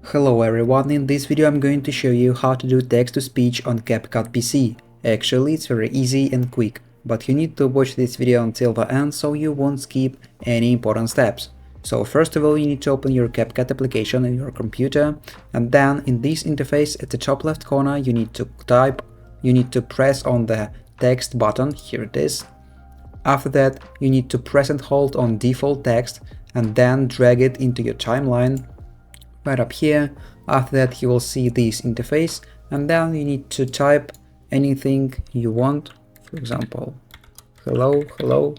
Hello everyone, in this video I'm going to show you how to do text-to-speech on Capcut PC. Actually, it's very easy and quick, but you need to watch this video until the end so you won't skip any important steps. So first of all, you need to open your Capcut application on your computer, and then in this interface at the top left corner you need to press on the text button, here it is. After that, you need to press and hold on default text and then drag it into your timeline right up here. After that, you will see this interface, and then you need to type anything you want, for example, hello.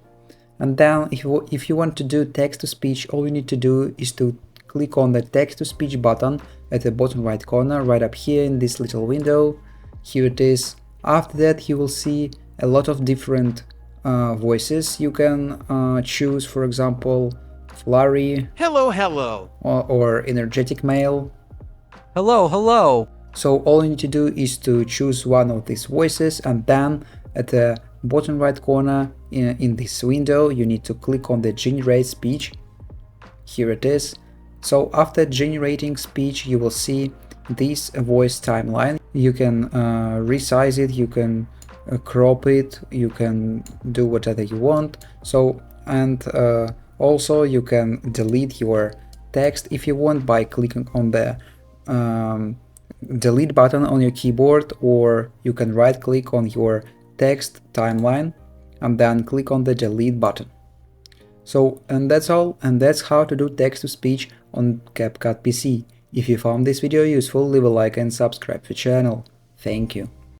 And then if you want to do text-to-speech, all you need to do is to click on the text-to-speech button at the bottom right corner, right up here in this little window. Here it is. After that, you will see a lot of different voices you can choose, for example, flurry, Hello. or energetic male. Hello. So all you need to do is to choose one of these voices, and then at the bottom right corner in this window you need to click on the generate speech. Here it is. So after generating speech you will see this voice timeline. You can resize it, you can crop it, you can do whatever you want. So and also you can delete your text if you want by clicking on the delete button on your keyboard, or you can right click on your text timeline and then click on the delete button. So, and that's all, and that's how to do text-to-speech on Capcut PC. If you found this video useful, leave a like and subscribe to the channel. Thank you.